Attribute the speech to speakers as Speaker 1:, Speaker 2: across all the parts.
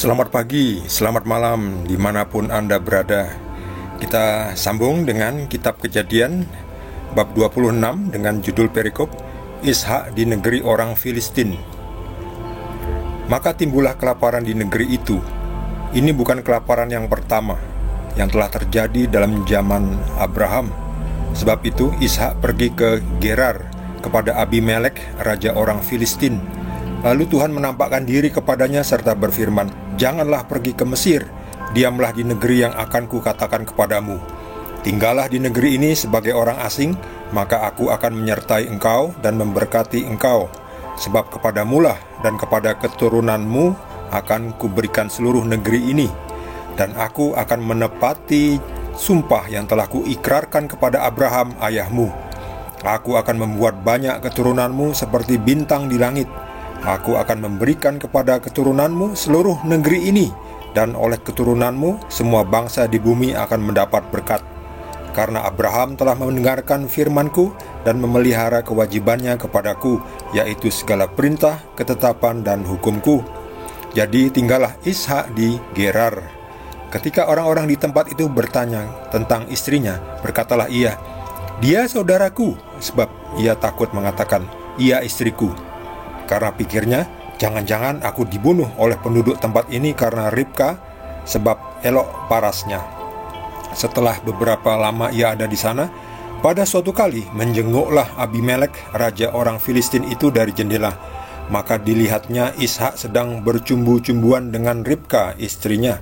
Speaker 1: Selamat pagi, selamat malam, dimanapun Anda berada. Kita sambung dengan kitab Kejadian bab 26 dengan judul perikop Ishak di negeri orang Filistin. Maka timbullah kelaparan di negeri itu. Ini bukan kelaparan yang pertama yang telah terjadi dalam zaman Abraham. Sebab itu Ishak pergi ke Gerar kepada Abimelek, raja orang Filistin. Lalu Tuhan menampakkan diri kepadanya serta berfirman, "Janganlah pergi ke Mesir, diamlah di negeri yang akan kukatakan kepadamu. Tinggallah di negeri ini sebagai orang asing, maka aku akan menyertai engkau dan memberkati engkau. Sebab kepadamulah dan kepada keturunanmu akan kuberikan seluruh negeri ini. Dan aku akan menepati sumpah yang telah kuikrarkan kepada Abraham ayahmu. Aku akan membuat banyak keturunanmu seperti bintang di langit. Aku akan memberikan kepada keturunanmu seluruh negeri ini, dan oleh keturunanmu semua bangsa di bumi akan mendapat berkat. Karena Abraham telah mendengarkan firmanku dan memelihara kewajibannya kepadaku, yaitu segala perintah, ketetapan, dan hukumku. Jadi tinggallah Ishak di Gerar." Ketika orang-orang di tempat itu bertanya tentang istrinya, berkatalah ia, "Dia saudaraku," sebab ia takut mengatakan, "Ia istriku." Karena pikirnya, jangan-jangan aku dibunuh oleh penduduk tempat ini karena Ribka, sebab elok parasnya. Setelah beberapa lama ia ada di sana, pada suatu kali menjenguklah Abimelek, raja orang Filistin itu dari jendela. Maka dilihatnya Ishak sedang bercumbu-cumbuan dengan Ribka, istrinya.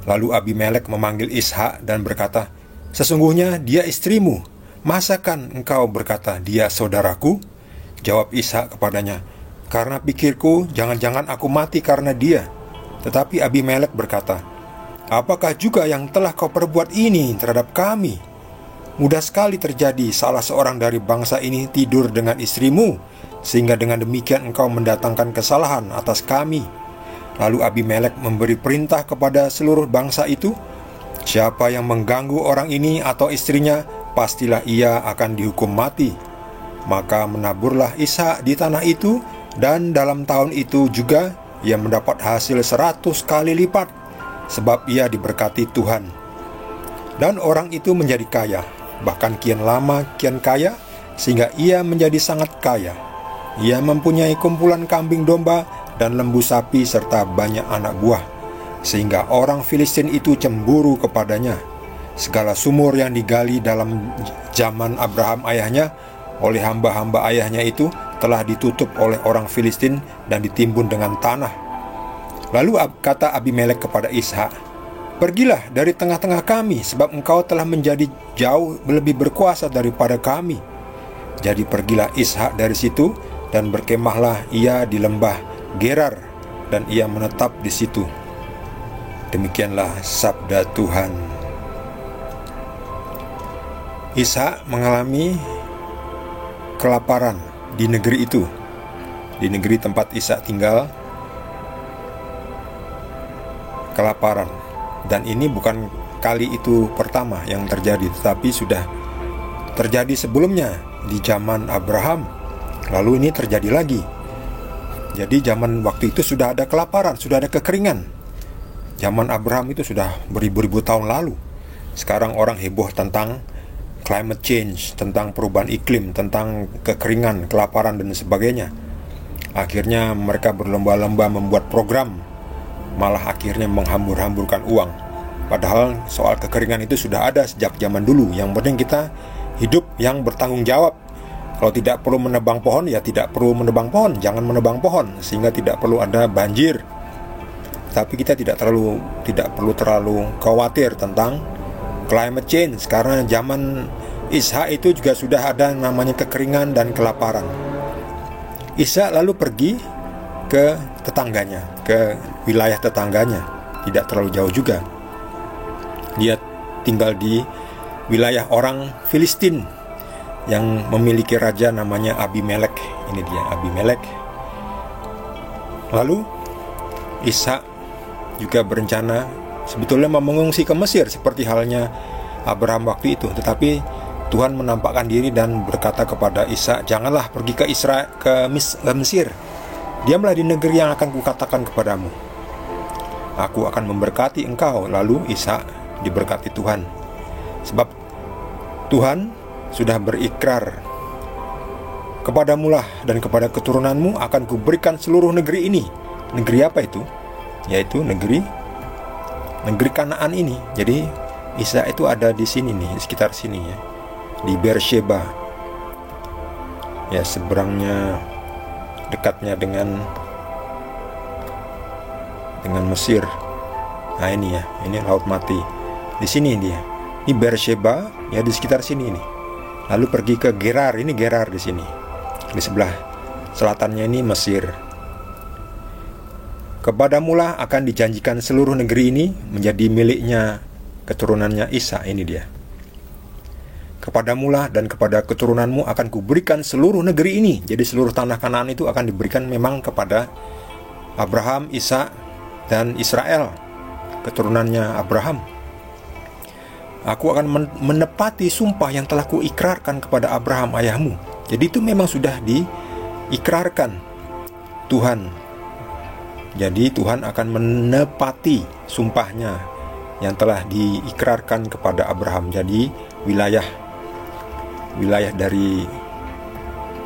Speaker 1: Lalu Abimelek memanggil Ishak dan berkata, "Sesungguhnya dia istrimu. Masakan engkau berkata, 'Dia saudaraku'?" Jawab Ishak kepadanya, "Karena pikirku, jangan-jangan aku mati karena dia." Tetapi Abimelek berkata, "Apakah juga yang telah kau perbuat ini terhadap kami? Mudah sekali terjadi salah seorang dari bangsa ini tidur dengan istrimu, sehingga dengan demikian engkau mendatangkan kesalahan atas kami." Lalu Abimelek memberi perintah kepada seluruh bangsa itu, "Siapa yang mengganggu orang ini atau istrinya, pastilah ia akan dihukum mati." Maka menaburlah Ishak di tanah itu, dan dalam tahun itu juga ia mendapat hasil 100 kali lipat, sebab ia diberkati Tuhan. Dan orang itu menjadi kaya, bahkan kian lama kian kaya, sehingga ia menjadi sangat kaya. Ia mempunyai kumpulan kambing domba dan lembu sapi serta banyak anak buah, sehingga orang Filistin itu cemburu kepadanya. Segala sumur yang digali dalam zaman Abraham ayahnya oleh hamba-hamba ayahnya itu telah ditutup oleh orang Filistin dan ditimbun dengan tanah. Lalu kata Abimelek kepada Ishak, "Pergilah dari tengah-tengah kami, sebab engkau telah menjadi jauh lebih berkuasa daripada kami." Jadi pergilah Ishak dari situ, dan berkemahlah ia di lembah Gerar, dan ia menetap di situ. Demikianlah sabda Tuhan. Ishak mengalami kelaparan di negeri itu, di negeri tempat Ishak tinggal, kelaparan. Dan ini bukan kali itu pertama yang terjadi, tetapi sudah terjadi sebelumnya di zaman Abraham. Lalu ini terjadi lagi. Jadi zaman waktu itu sudah ada kelaparan, sudah ada kekeringan. Zaman Abraham itu sudah beribu-ribu tahun lalu. Sekarang orang heboh tentang climate change, tentang perubahan iklim, tentang kekeringan, kelaparan, dan sebagainya. Akhirnya mereka berlomba-lomba membuat program, malah akhirnya menghambur-hamburkan uang. Padahal soal kekeringan itu sudah ada sejak zaman dulu. Yang penting kita hidup yang bertanggung jawab. Kalau tidak perlu menebang pohon, ya tidak perlu menebang pohon. Jangan menebang pohon, sehingga tidak perlu ada banjir. Tapi kita tidak perlu terlalu khawatir tentang climate change, karena zaman Ishak itu juga sudah ada namanya kekeringan dan kelaparan. Ishak lalu pergi ke tetangganya, ke wilayah tetangganya, tidak terlalu jauh juga. Dia tinggal di wilayah orang Filistin yang memiliki raja namanya Abimelek. Ini dia Abimelek. Lalu Ishak juga berencana sebetulnya mau mengungsi ke Mesir seperti halnya Abraham waktu itu. Tetapi Tuhan menampakkan diri dan berkata kepada Ishak, "Janganlah pergi ke Mesir. Diamlah di negeri yang akan kukatakan kepadamu." Aku akan memberkati engkau. Lalu Ishak diberkati Tuhan. Sebab Tuhan sudah berikrar, kepadamu lah dan kepada keturunanmu akan kuberikan seluruh negeri ini. Negeri apa itu? Yaitu negeri Kanaan ini. Jadi Ishak itu ada di sini nih, sekitar sini ya, di Beersheba. Ya, seberangnya, dekatnya dengan Mesir. Nah ini ya, ini Laut Mati. Di sini dia. Ini Beersheba, ya di sekitar sini ini. Lalu pergi ke Gerar. Ini Gerar di sini. Di sebelah selatannya ini Mesir. Kepadamulah akan dijanjikan seluruh negeri ini menjadi miliknya keturunannya Ishak. Ini dia. Kepadamulah dan kepada keturunanmu akan kuberikan seluruh negeri ini. Jadi seluruh tanah Kanaan itu akan diberikan memang kepada Abraham, Ishak, dan Israel, keturunannya Abraham. Aku akan menepati sumpah yang telah kuikrarkan kepada Abraham ayahmu. Jadi itu memang sudah diikrarkan Tuhan. Jadi Tuhan akan menepati sumpahnya yang telah diikrarkan kepada Abraham. Jadi wilayah dari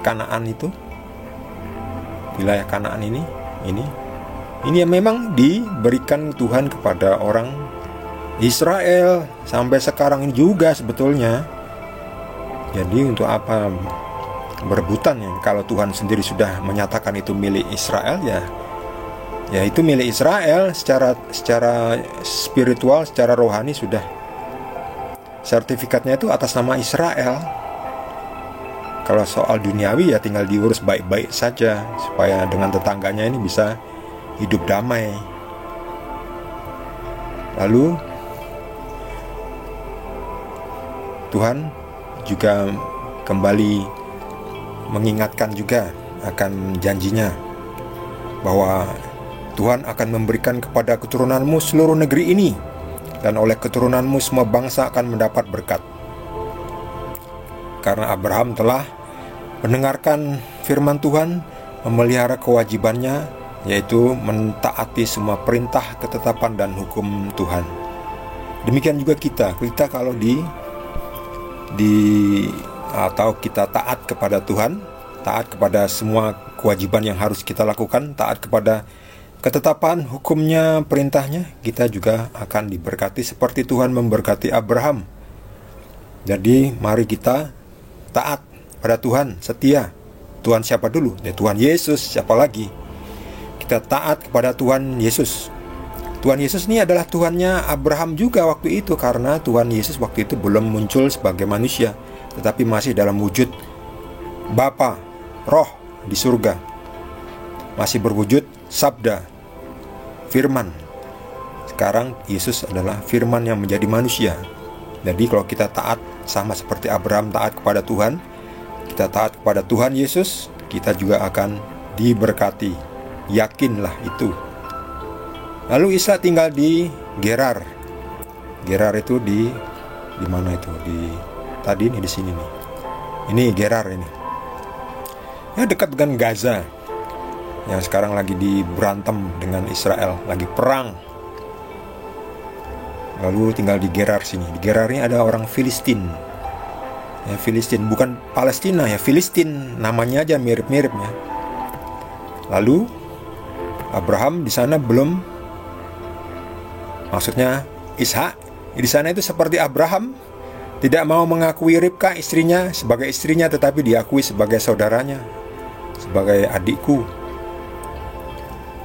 Speaker 1: Kanaan itu, wilayah Kanaan ini yang memang diberikan Tuhan kepada orang Israel sampai sekarang ini juga sebetulnya. Jadi untuk apa berebutan ya? Kalau Tuhan sendiri sudah menyatakan itu milik Israel, ya itu milik Israel secara spiritual, secara rohani sudah. Sertifikatnya itu atas nama Israel. Kalau soal duniawi ya tinggal diurus baik-baik saja supaya dengan tetangganya ini bisa hidup damai. Lalu Tuhan juga kembali mengingatkan juga akan janjinya bahwa Tuhan akan memberikan kepada keturunanmu seluruh negeri ini, dan oleh keturunanmu semua bangsa akan mendapat berkat. Karena Abraham telah mendengarkan firman Tuhan, memelihara kewajibannya, yaitu mentaati semua perintah, ketetapan, dan hukum Tuhan. Demikian juga kita kalau atau kita taat kepada Tuhan, taat kepada semua kewajiban yang harus kita lakukan, taat kepada ketetapan, hukumnya, perintahnya, kita juga akan diberkati seperti Tuhan memberkati Abraham. Jadi mari kita taat pada Tuhan, setia. Tuhan siapa dulu? Ya, Tuhan Yesus, siapa lagi? Kita taat kepada Tuhan Yesus. Tuhan Yesus ini adalah Tuhannya Abraham juga waktu itu, karena Tuhan Yesus waktu itu belum muncul sebagai manusia, tetapi masih dalam wujud Bapa, Roh di surga. Masih berwujud Sabda, Firman. Sekarang Yesus adalah Firman yang menjadi manusia. Jadi kalau kita taat sama seperti Abraham taat kepada Tuhan, kita taat kepada Tuhan Yesus, kita juga akan diberkati. Yakinlah itu. Lalu Ishak tinggal di Gerar. Gerar itu di mana itu? Tadi ini di sini nih. Ini Gerar ini. Ya, dekat dengan Gaza. Yang sekarang lagi berantem dengan Israel, lagi perang. Lalu tinggal di Gerar sini. Di Gerar ini ada orang Filistin. Ya, Filistin, bukan Palestina ya, Filistin, namanya aja mirip-mirip ya. Lalu Abraham di sana maksudnya Ishak di sana itu seperti Abraham, tidak mau mengakui Ribka istrinya sebagai istrinya, tetapi diakui sebagai saudaranya, sebagai adikku.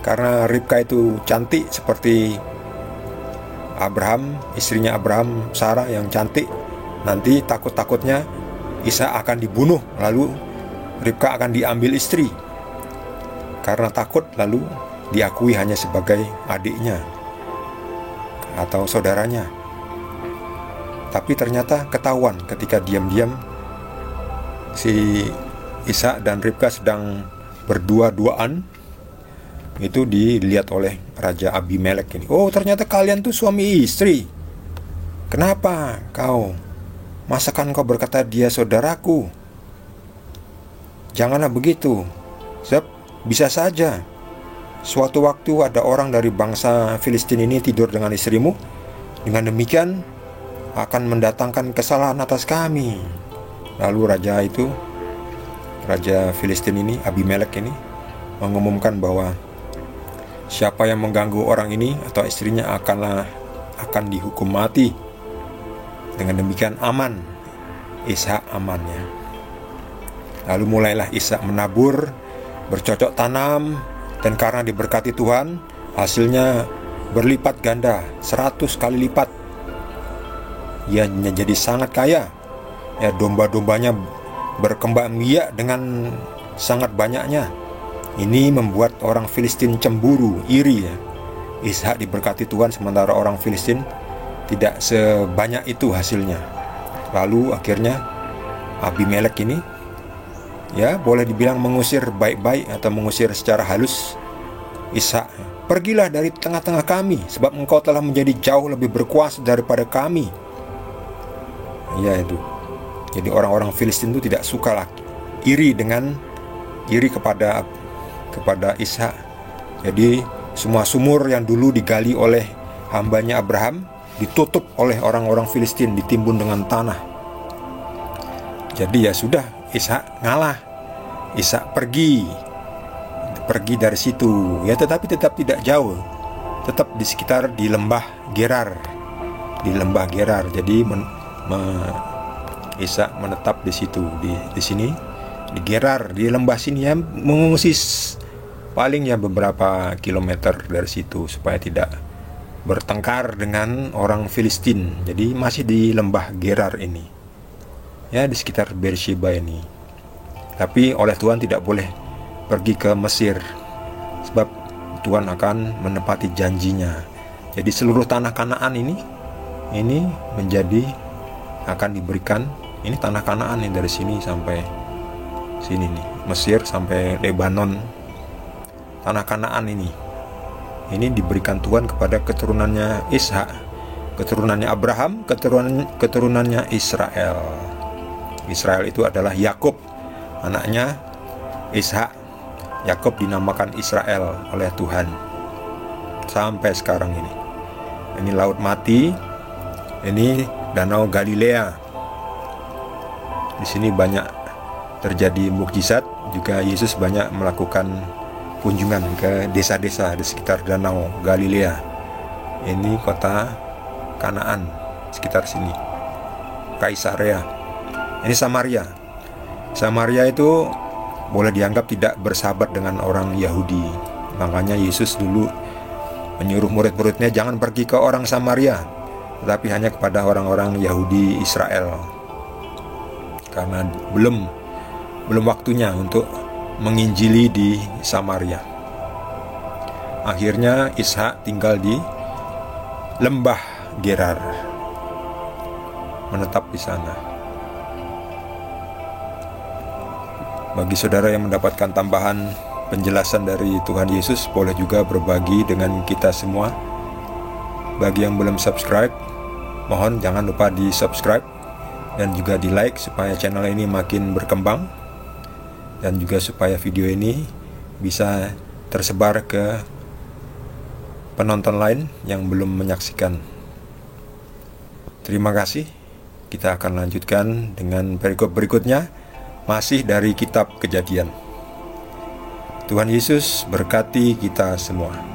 Speaker 1: Karena Ribka itu cantik seperti Abraham, istrinya Abraham, Sarah yang cantik. Nanti takut-takutnya Ishak akan dibunuh, lalu Ribka akan diambil istri. Karena takut, lalu diakui hanya sebagai adiknya atau saudaranya. Tapi ternyata ketahuan ketika diam-diam si Ishak dan Ribka sedang berdua-duaan. Itu dilihat oleh Raja Abimelek ini. Oh, ternyata kalian tuh suami istri. Kenapa kau? Masakan kau berkata dia saudaraku? Janganlah begitu. Sebab bisa saja suatu waktu ada orang dari bangsa Filistin ini tidur dengan istrimu, dengan demikian akan mendatangkan kesalahan atas kami. Lalu Raja Filistin ini, Abimelek ini, mengumumkan bahwa siapa yang mengganggu orang ini atau istrinya akan dihukum mati. Dengan demikian aman, Ishak amannya. Lalu mulailah Ishak menabur, bercocok tanam, dan karena diberkati Tuhan, hasilnya berlipat ganda, 100 kali lipat. Ia menjadi sangat kaya. Ya, domba-dombanya berkembang biak dengan sangat banyaknya. Ini membuat orang Filistin cemburu, iri ya. Ishak diberkati Tuhan sementara orang Filistin tidak sebanyak itu hasilnya. Lalu akhirnya Abimelek ini, ya boleh dibilang mengusir baik-baik atau mengusir secara halus Ishak. Pergilah dari tengah-tengah kami, sebab engkau telah menjadi jauh lebih berkuasa daripada kami. Ya itu. Jadi orang-orang Filistin itu tidak suka lagi, iri kepada Ishak. Jadi semua sumur yang dulu digali oleh hambanya Abraham ditutup oleh orang-orang Filistin, ditimbun dengan tanah. Jadi ya sudah, Ishak ngalah. Ishak pergi dari situ. Ya tetapi tetap tidak jauh. Tetap di sekitar di lembah Gerar. Jadi Ishak menetap di situ, di sini di Gerar, di lembah sini ya, mengungsi paling ya beberapa kilometer dari situ supaya tidak bertengkar dengan orang Filistin. Jadi masih di lembah Gerar ini, ya di sekitar Beersheba ini. Tapi oleh Tuhan tidak boleh pergi ke Mesir, sebab Tuhan akan menepati janjinya. Jadi seluruh tanah Kanaan ini akan diberikan. Ini tanah Kanaan nih, dari sini sampai sini nih, Mesir sampai Lebanon. Tanah Kanaan ini diberikan Tuhan kepada keturunannya Ishak, keturunannya Abraham, keturunannya Israel. Israel itu adalah Yakub, anaknya Ishak. Yakub dinamakan Israel oleh Tuhan sampai sekarang ini. Ini Laut Mati, ini Danau Galilea. Di sini banyak terjadi mukjizat, juga Yesus banyak melakukan kunjungan ke desa-desa di sekitar Danau Galilea. Ini kota Kanaan, sekitar sini. Kaisarea. Ini Samaria. Samaria itu boleh dianggap tidak bersahabat dengan orang Yahudi. Makanya Yesus dulu menyuruh murid-muridnya jangan pergi ke orang Samaria, tetapi hanya kepada orang-orang Yahudi Israel. Karena belum waktunya untuk menginjili di Samaria. Akhirnya Ishak tinggal di lembah Gerar, menetap di sana. Bagi saudara yang mendapatkan tambahan penjelasan dari Tuhan Yesus, boleh juga berbagi dengan kita semua. Bagi yang belum subscribe, mohon jangan lupa di subscribe dan juga di like supaya channel ini makin berkembang, dan juga supaya video ini bisa tersebar ke penonton lain yang belum menyaksikan. Terima kasih. Kita akan lanjutkan dengan perikop berikutnya, masih dari kitab Kejadian. Tuhan Yesus berkati kita semua.